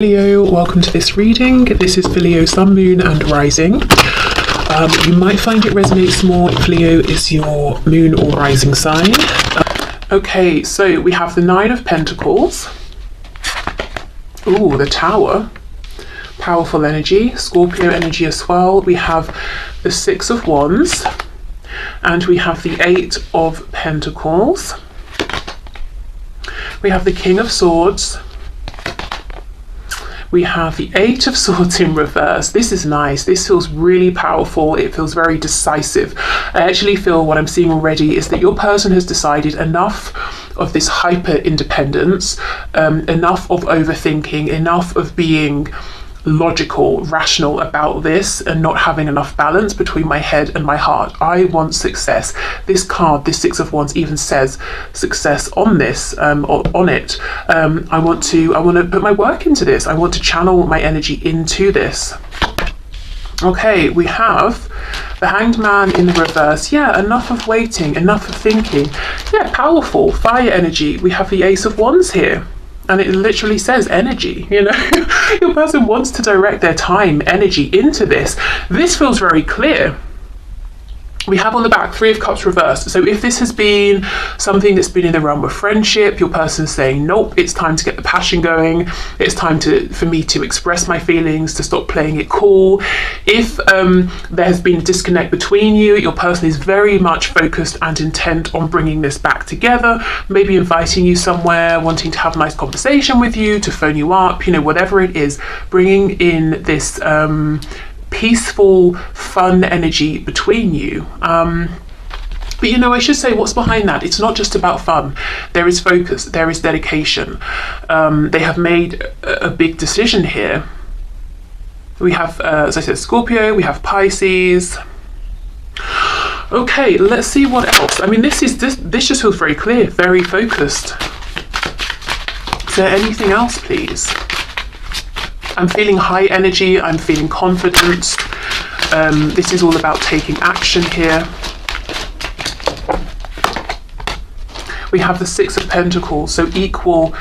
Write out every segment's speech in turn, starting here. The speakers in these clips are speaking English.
Leo, welcome to this reading. This is for Leo, Sun, Moon and Rising. You might find it resonates more if Leo is your moon or rising sign. Okay, so we have the Nine of Pentacles. Ooh, the Tower. Powerful energy. Scorpio energy as well. We have the Six of Wands. And we have the Eight of Pentacles. We have the King of Swords. We have the Eight of Swords in reverse. This is nice. This feels really powerful. It feels very decisive. I actually feel what I'm seeing already is that your person has decided enough of this hyper independence, enough of overthinking, enough of being logical, rational about this and not having enough balance between my head and my heart. I want success. This card, this Six of Wands, even says success on this, on it. I want to put my work into this. I want to channel my energy into this. Okay, we have the Hanged Man in the reverse. Yeah, enough of waiting, enough of thinking. Yeah, powerful fire energy. We have the Ace of Wands here. And it literally says energy, you know. Your person wants to direct their time, energy into this. This feels very clear. We have on the back Three of Cups reversed. So if this has been something that's been in the realm of friendship, your person's saying, nope, it's time to get the passion going. It's time for me to express my feelings, to stop playing it cool. If there has been a disconnect between you, your person is very much focused and intent on bringing this back together, maybe inviting you somewhere, wanting to have a nice conversation with you, to phone you up, you know, whatever it is, bringing in this peaceful, fun energy between you. But you know, I should say what's behind that. It's not just about fun. There is focus, there is dedication. They have made a big decision here. We have, as I said, Scorpio, we have Pisces. Okay, let's see what else. I mean, this just feels very clear, very focused. Is there anything else, please? I'm feeling high energy, I'm feeling confidence. This is all about taking action here. We have the Six of Pentacles, so equal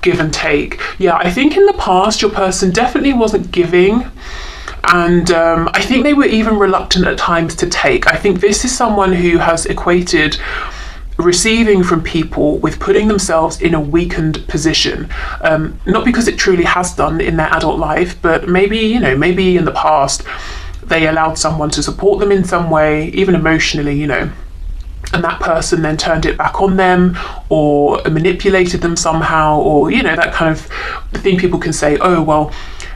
give and take. Yeah, I think in the past your person definitely wasn't giving, and I think they were even reluctant at times to take. I think this is someone who has equated receiving from people with putting themselves in a weakened position, not because it truly has done in their adult life, but maybe, you know, maybe in the past they allowed someone to support them in some way, even emotionally, you know, and that person then turned it back on them or manipulated them somehow, or, you know, that kind of thing people can say, oh, well,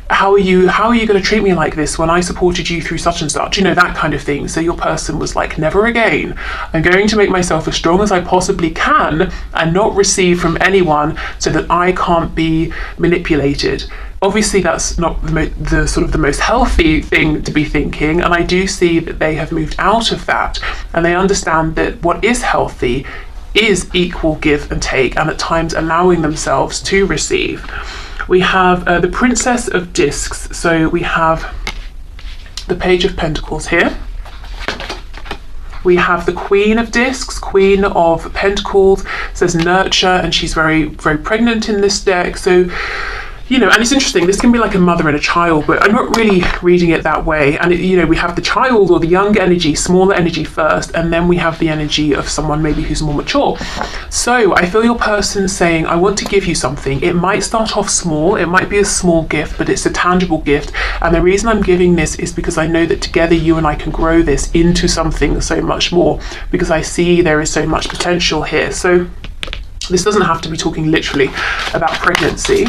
how are you going to treat me like this when I supported you through such and such, you know, that kind of thing. So your person was like, never again. I'm going to make myself as strong as I possibly can and not receive from anyone so that I can't be manipulated. Obviously that's not the sort of the most healthy thing to be thinking, and I do see that they have moved out of that and they understand that what is healthy is equal give and take, and at times allowing themselves to receive. We have the Princess of Discs. So we have the Page of Pentacles here. We have the Queen of Discs, Queen of Pentacles, says nurture, and she's very, very pregnant in this deck. So, you know, and it's interesting, this can be like a mother and a child, but I'm not really reading it that way. And, you know, we have the child or the young energy, smaller energy first, and then we have the energy of someone maybe who's more mature. So I feel your person saying, I want to give you something. It might start off small, it might be a small gift, but it's a tangible gift. And the reason I'm giving this is because I know that together you and I can grow this into something so much more, because I see there is so much potential here. So this doesn't have to be talking literally about pregnancy.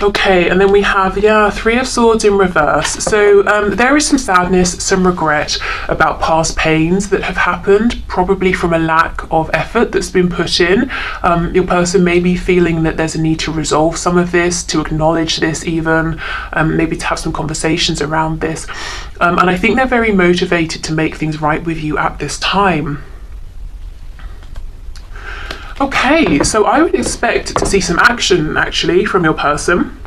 Okay, and then we have, yeah, Three of Swords in reverse. So there is some sadness, some regret about past pains that have happened, probably from a lack of effort that's been put in. Your person may be feeling that there's a need to resolve some of this, to acknowledge this even, maybe to have some conversations around this. And I think they're very motivated to make things right with you at this time. Okay, so I would expect to see some action actually from your person.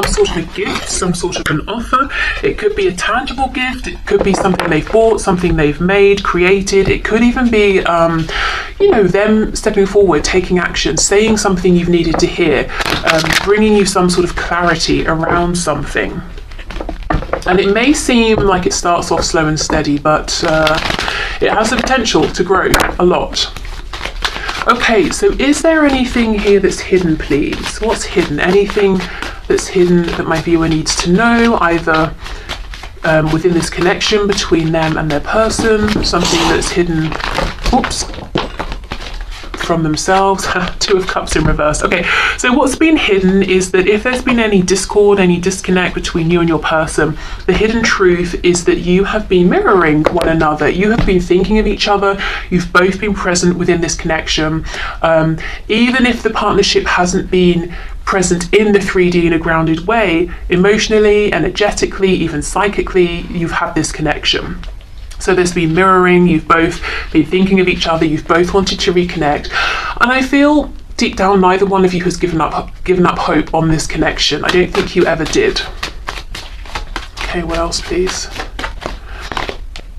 some sort of a gift, some sort of an offer. It could be a tangible gift. It could be something they've bought, something they've made, created. It could even be, them stepping forward, taking action, saying something you've needed to hear, bringing you some sort of clarity around something. And it may seem like it starts off slow and steady, but it has the potential to grow a lot. Okay, so is there anything here that's hidden, please? What's hidden? Anything that's hidden that my viewer needs to know, either within this connection between them and their person, something that's hidden, from themselves. Two of Cups in reverse. Okay, so what's been hidden is that if there's been any discord, any disconnect between you and your person, the hidden truth is that you have been mirroring one another. You have been thinking of each other. You've both been present within this connection. Even if the partnership hasn't been present in the 3D in a grounded way, emotionally, energetically, even psychically, you've had this connection. So there's been mirroring, you've both been thinking of each other, you've both wanted to reconnect. And I feel deep down neither one of you has given up hope on this connection. I don't think you ever did. Okay, what else, please?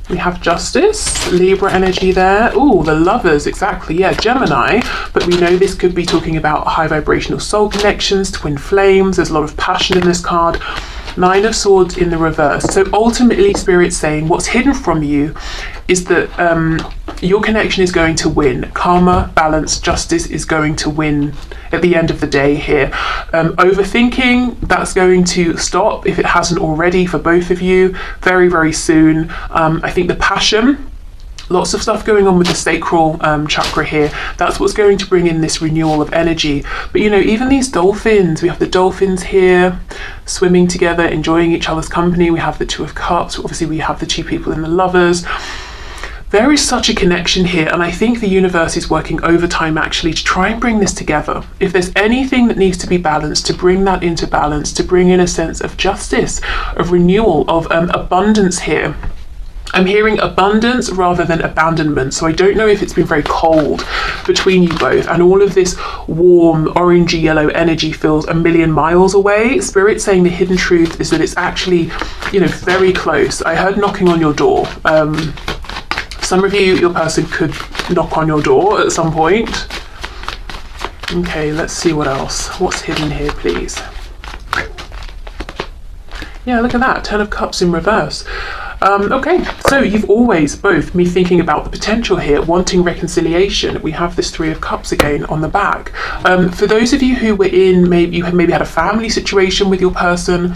We have Justice, Libra energy there. Oh, the Lovers, exactly, yeah, Gemini. But we know this could be talking about high vibrational soul connections, twin flames. There's a lot of passion in this card. Nine of Swords in the reverse. So ultimately, Spirit's saying what's hidden from you is that your connection is going to win. Karma, balance, justice is going to win at the end of the day here. Overthinking, that's going to stop if it hasn't already for both of you very, very soon. I think the passion, lots of stuff going on with the sacral chakra here. That's what's going to bring in this renewal of energy. But even these dolphins, we have the dolphins here swimming together, enjoying each other's company. We have the Two of Cups. Obviously, we have the two people in the Lovers. There is such a connection here, and I think the universe is working overtime actually to try and bring this together. If there's anything that needs to be balanced, to bring that into balance, to bring in a sense of justice, of renewal, of abundance here. I'm hearing abundance rather than abandonment, so I don't know if it's been very cold between you both, and all of this warm orangey yellow energy feels a million miles away. Spirit saying the hidden truth is that it's actually, very close. I heard knocking on your door. Some of you, your person could knock on your door at some point. Okay, let's see what else. What's hidden here, please? Yeah, look at that, 10 of Cups in reverse. Okay, so you've always both been thinking about the potential here, wanting reconciliation. We have this 3 of Cups again on the back. For those of you who were in, maybe had a family situation with your person,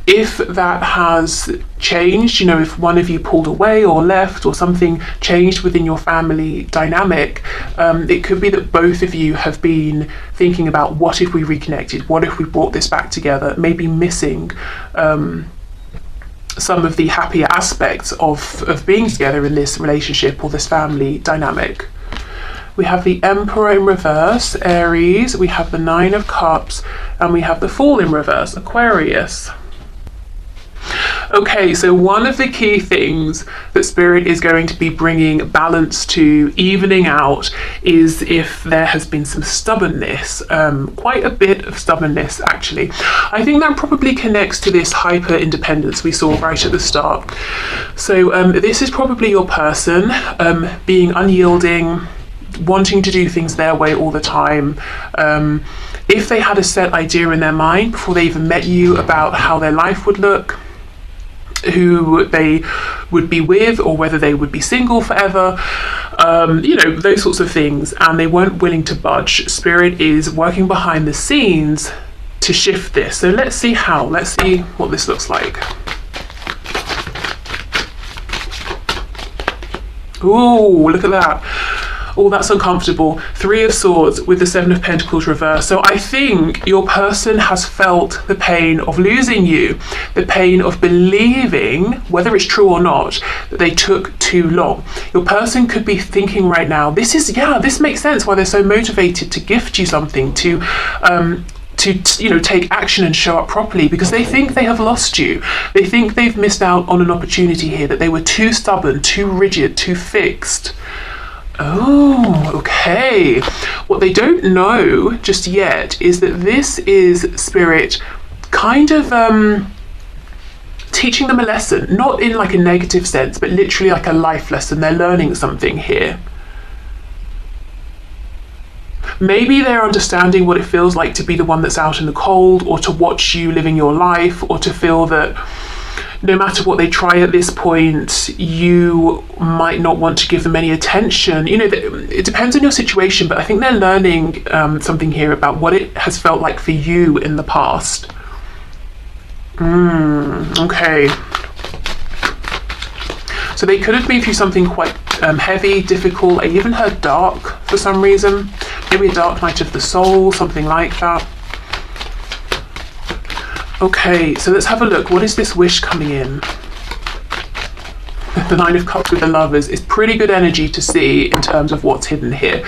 if that has changed, if one of you pulled away or left or something changed within your family dynamic, it could be that both of you have been thinking about what if we reconnected, what if we brought this back together, maybe missing some of the happier aspects of being together in this relationship or this family dynamic. We have the Emperor in reverse, Aries, we have the 9 of Cups, and we have the Fool in reverse, Aquarius. Okay, so one of the key things that Spirit is going to be bringing balance to, evening out, is if there has been some stubbornness, quite a bit of stubbornness actually. I think that probably connects to this hyper independence we saw right at the start. So this is probably your person being unyielding, wanting to do things their way all the time. If they had a set idea in their mind before they even met you about how their life would look, who they would be with, or whether they would be single forever, those sorts of things, and they weren't willing to budge. Spirit is working behind the scenes to shift this. So let's see how. Let's see what this looks like. Ooh, look at that. Oh, that's uncomfortable. 3 of Swords with the 7 of Pentacles reversed. So I think your person has felt the pain of losing you, the pain of believing, whether it's true or not, that they took too long. Your person could be thinking right now, this makes sense why they're so motivated to gift you something, to take action and show up properly, because they think they have lost you. They think they've missed out on an opportunity here, that they were too stubborn, too rigid, too fixed. Oh, okay. What they don't know just yet is that this is Spirit kind of teaching them a lesson, not in like a negative sense, but literally like a life lesson. They're learning something here. Maybe they're understanding what it feels like to be the one that's out in the cold, or to watch you living your life, or to feel that no matter what they try at this point, you might not want to give them any attention. You know, it depends on your situation, but I think they're learning something here about what it has felt like for you in the past. Okay. So they could have been through something quite heavy, difficult. I even heard dark for some reason. Maybe a dark night of the soul, something like that. Okay, so let's have a look. What is this wish coming in? The Nine of Cups with the Lovers is pretty good energy to see in terms of what's hidden here.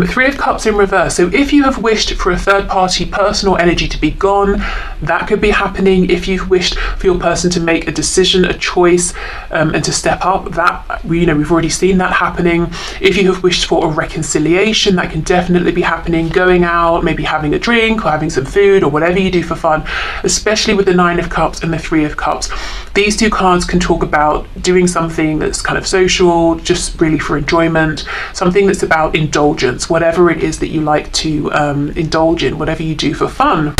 Three of Cups in reverse. So if you have wished for a third party personal energy to be gone, that could be happening. If you've wished for your person to make a decision, a choice, and to step up, that, you know, we've already seen that happening. If you have wished for a reconciliation, that can definitely be happening. Going out, maybe having a drink or having some food or whatever you do for fun, especially with the Nine of Cups and the Three of Cups. These two cards can talk about doing something that's kind of social, just really for enjoyment, something that's about indulgence, whatever it is that you like to indulge in, whatever you do for fun.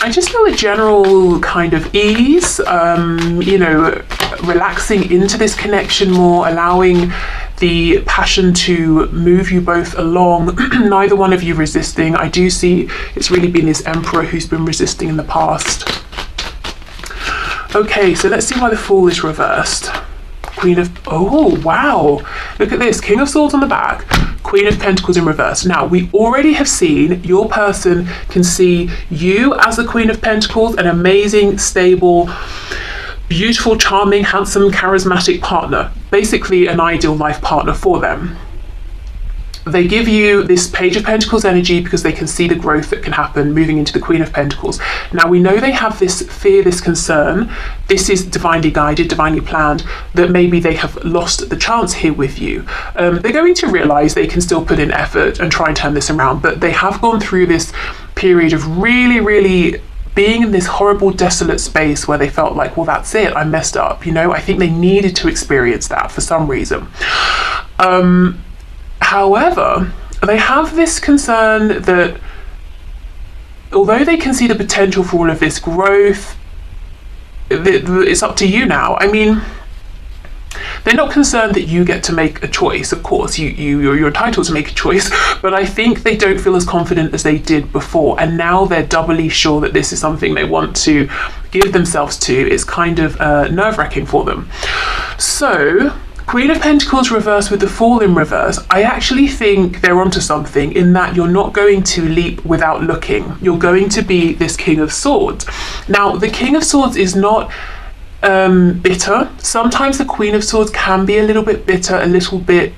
I just feel a general kind of ease, you know, relaxing into this connection more, allowing the passion to move you both along, neither one of you resisting. I do see it's really been this Emperor who's been resisting in the past. Okay, so let's see why the Fool is reversed. Queen of, oh wow, look at this, King of Swords on the back, Queen of Pentacles in reverse. Now, we already have seen your person can see you as the Queen of Pentacles, an amazing, stable, beautiful, charming, handsome, charismatic partner, basically an ideal life partner for them. They give you this Page of Pentacles energy because they can see the growth that can happen moving into the Queen of Pentacles. Now, we know they have this fear, this concern. This is divinely guided, divinely planned, that maybe they have lost the chance here with you. They're going to realize they can still put in effort and try and turn this around, but they have gone through this period of really, really being in this horrible, desolate space where they felt like, well, that's it, I messed up. You know, I think they needed to experience that for some reason. However, they have this concern that although they can see the potential for all of this growth, it's up to you now. I mean, they're not concerned that you get to make a choice. Of course, you're entitled to make a choice, but I think they don't feel as confident as they did before. And now they're doubly sure that this is something they want to give themselves to. It's kind of nerve-wracking for them. So, Queen of Pentacles reversed with the Fool in reverse. I actually think they're onto something in that you're not going to leap without looking. You're going to be this King of Swords. Now, the King of Swords is not bitter. Sometimes the Queen of Swords can be a little bit bitter, a little bit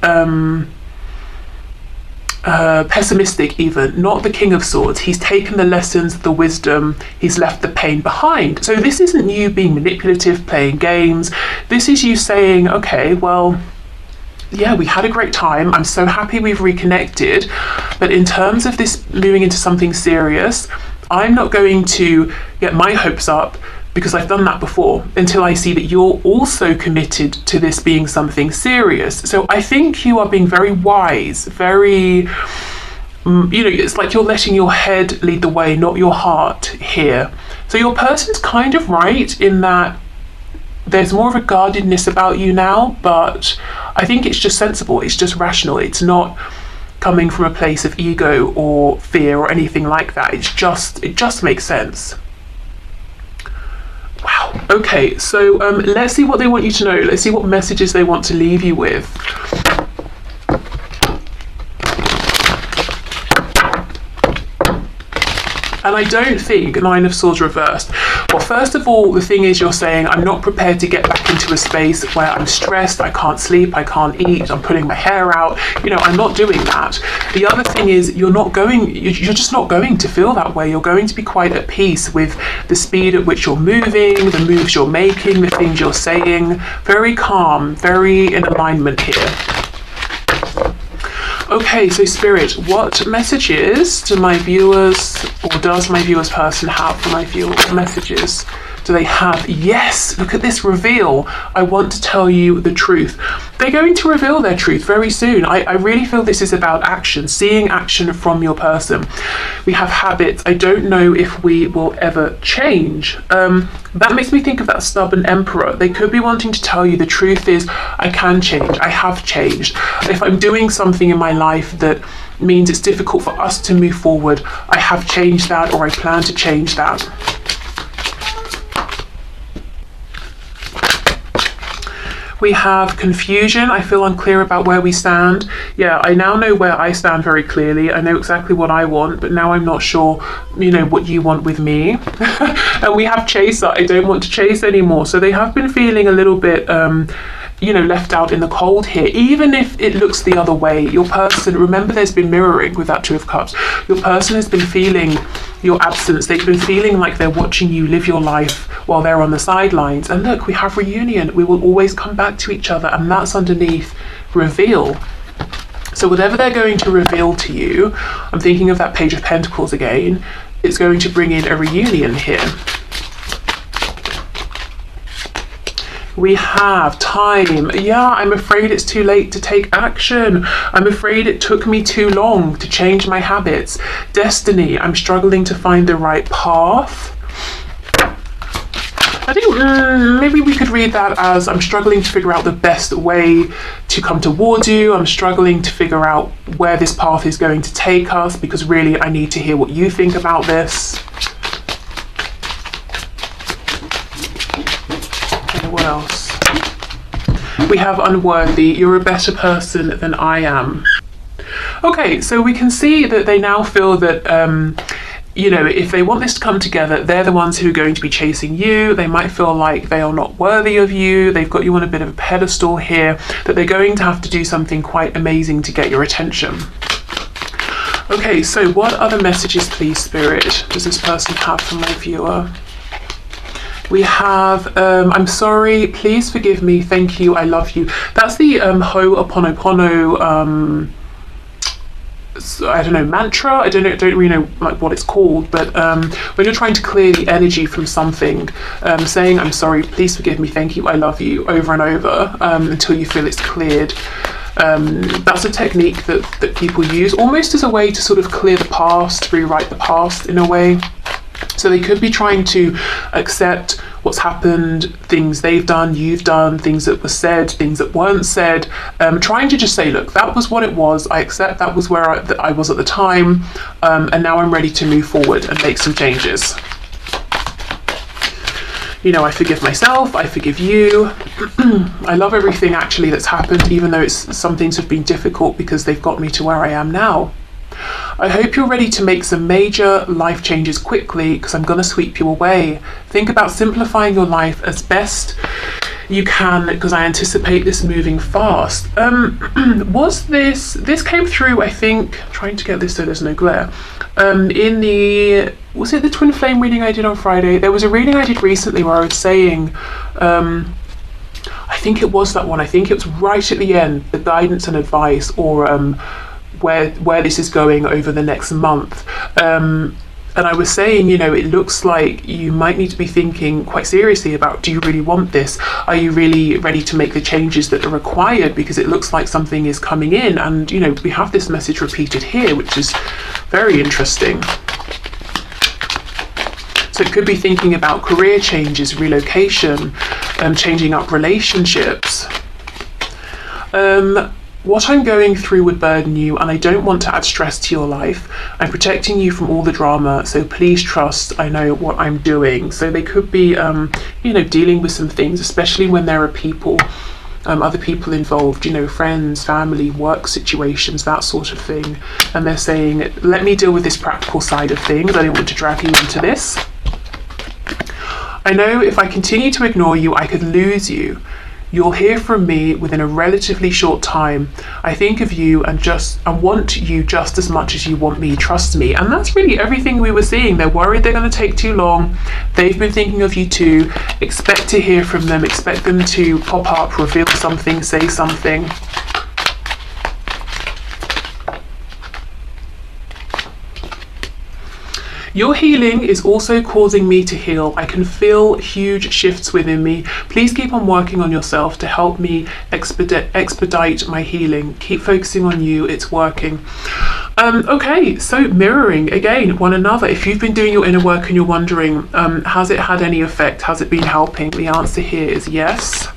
pessimistic even. Not the King of Swords. He's taken the lessons, the wisdom, he's left the pain behind. So this isn't you being manipulative, playing games. This is you saying, okay, well, yeah, we had a great time. I'm so happy we've reconnected. But in terms of this moving into something serious, I'm not going to get my hopes up because I've done that before until I see that you're also committed to this being something serious. So I think you are being very wise, very, you know, it's like you're letting your head lead the way, not your heart here. So your person's kind of right in that there's more of a guardedness about you now, but I think it's just sensible, it's just rational, it's not coming from a place of ego or fear or anything like that. It just makes sense. Wow. Okay, so let's see what they want you to know. Let's see what messages they want to leave you with. And I don't think Nine of Swords reversed. Well, first of all, the thing is you're saying, I'm not prepared to get back into a space where I'm stressed, I can't sleep, I can't eat, I'm putting my hair out. You know, I'm not doing that. The other thing is you're just not going to feel that way. You're going to be quite at peace with the speed at which you're moving, the moves you're making, the things you're saying. Very calm, very in alignment here. Okay, so Spirit, what messages do my viewers, or does my viewers person have for my viewers? What messages do they have? Yes, look at this reveal. I want to tell you the truth. They're going to reveal their truth very soon. I really feel this is about action, seeing action from your person. We have habits. I don't know if we will ever change. That makes me think of that stubborn emperor. They could be wanting to tell you the truth is, I can change. I have changed. If I'm doing something in my life that means it's difficult for us to move forward, I have changed that, or I plan to change that. We have confusion. I feel unclear about where we stand. Yeah, I now know where I stand very clearly. I know exactly what I want, but now I'm not sure, what you want with me. And we have chaser. I don't want to chase anymore. So they have been feeling a little bit, left out in the cold here. Even if it looks the other way, your person, remember there's been mirroring with that Two of Cups. Your person has been feeling your absence. They've been feeling like they're watching you live your life while they're on the sidelines. And look, we have reunion. We will always come back to each other, and that's underneath reveal. So whatever they're going to reveal to you, I'm thinking of that Page of Pentacles again, it's going to bring in a reunion here. We have time. Yeah, I'm afraid it's too late to take action. I'm afraid it took me too long to change my habits. Destiny. I'm struggling to find the right path. I think maybe we could read that as I'm struggling to figure out the best way to come towards you. I'm struggling to figure out where this path is going to take us, because really I need to hear what you think about this. What else? We have unworthy. You're a better person than I am. Okay, so we can see that they now feel that, if they want this to come together, they're the ones who are going to be chasing you. They might feel like they are not worthy of you. They've got you on a bit of a pedestal here, that they're going to have to do something quite amazing to get your attention. Okay, so what other messages, please, Spirit, does this person have for my viewer? We have, I'm sorry, please forgive me, thank you, I love you. That's the Ho'oponopono, I don't know, mantra. I don't really know what it's called, but when you're trying to clear the energy from something, saying I'm sorry, please forgive me, thank you, I love you, over and over, until you feel it's cleared. That's a technique that people use almost as a way to sort of clear the past, rewrite the past in a way. So they could be trying to accept what's happened, things they've done, you've done, things that were said, things that weren't said, trying to just say, look, that was what it was, I accept that was where I was at the time, and now I'm ready to move forward and make some changes. I forgive myself, I forgive you. I love everything actually that's happened, even though some things have been difficult, because they've got me to where I am now. I hope you're ready to make some major life changes quickly, because I'm going to sweep you away. Think about simplifying your life as best you can, because I anticipate this moving fast. This came through, I think, trying to get this so there's no glare, was it the twin flame reading I did on Friday? There was a reading I did recently where I was saying, I think it was that one, I think it was right at the end, the guidance and advice, or where this is going over the next month. And I was saying, it looks like you might need to be thinking quite seriously about, do you really want this? Are you really ready to make the changes that are required? Because it looks like something is coming in, and, we have this message repeated here, which is very interesting. So it could be thinking about career changes, relocation, changing up relationships. What I'm going through would burden you, and I don't want to add stress to your life. I'm protecting you from all the drama, so please trust I know what I'm doing. So they could be, dealing with some things, especially when there are people, other people involved, friends, family, work situations, that sort of thing. And they're saying, let me deal with this practical side of things. I don't want to drag you into this. I know if I continue to ignore you, I could lose you. You'll hear from me within a relatively short time. I think of you and want you just as much as you want me, trust me. And that's really everything we were seeing. They're worried they're going to take too long. They've been thinking of you too. Expect to hear from them. Expect them to pop up, reveal something, say something. Your healing is also causing me to heal. I can feel huge shifts within me. Please keep on working on yourself to help me expedite my healing. Keep focusing on you. It's working. Okay, so mirroring again one another. If you've been doing your inner work and you're wondering, has it had any effect? Has it been helping? The answer here is yes.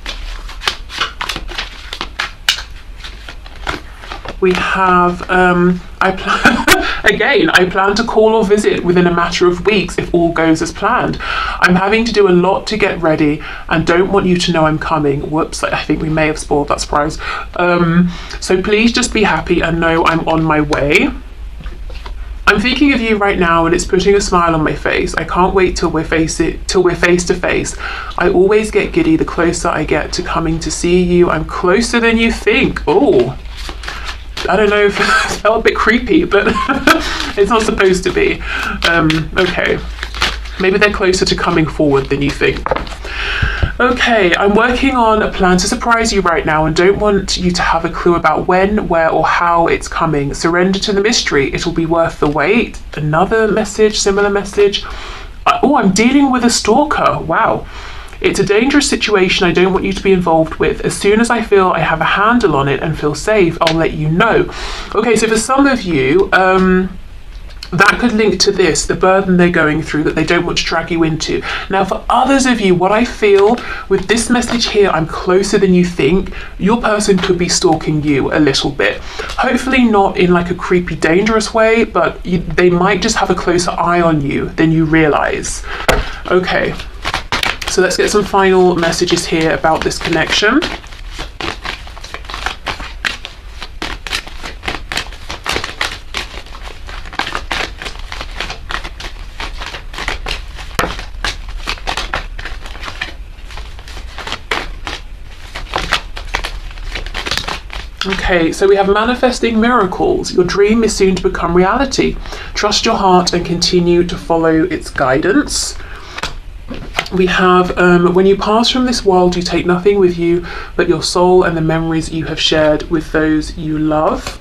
We have, I plan to call or visit within a matter of weeks if all goes as planned. I'm having to do a lot to get ready and don't want you to know I'm coming. Whoops, I think we may have spoiled that surprise. So please just be happy and know I'm on my way. I'm thinking of you right now and it's putting a smile on my face. I can't wait till we're face to face. I always get giddy the closer I get to coming to see you. I'm closer than you think. Oh, I don't know if it felt a bit creepy, but it's not supposed to be. Okay, maybe they're closer to coming forward than you think. Okay, I'm working on a plan to surprise you right now and don't want you to have a clue about when, where, or how it's coming. Surrender to the mystery. It'll be worth the wait. Another message, similar message. Oh, I'm dealing with a stalker. Wow. It's a dangerous situation I don't want you to be involved with. As soon as I feel I have a handle on it and feel safe, I'll let you know. Okay, so for some of you, that could link to this, the burden they're going through that they don't want to drag you into. Now, for others of you, what I feel with this message here, I'm closer than you think, your person could be stalking you a little bit. Hopefully not in like a creepy, dangerous way, but they might just have a closer eye on you than you realize. Okay. So let's get some final messages here about this connection. Okay, so we have manifesting miracles. Your dream is soon to become reality. Trust your heart and continue to follow its guidance. We have, when you pass from this world, you take nothing with you but your soul and the memories you have shared with those you love.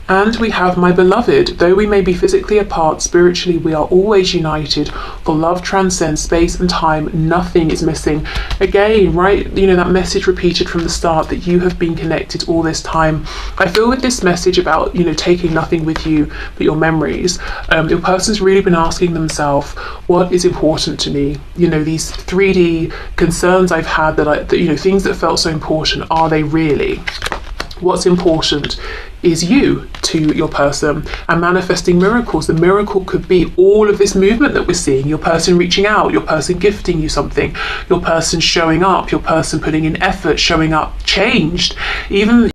And we have, my beloved, though we may be physically apart, spiritually we are always united, for love transcends space and time, nothing is missing. Again, right, you know, that message repeated from the start that you have been connected all this time. I feel with this message about, you know, taking nothing with you but your memories, your person's really been asking themselves, what is important to me? You know, these 3D concerns I've had that you know, things that felt so important, are they really? What's important is you to your person, and manifesting miracles. The miracle could be all of this movement that we're seeing, your person reaching out, your person gifting you something, your person showing up, your person putting in effort, showing up changed, even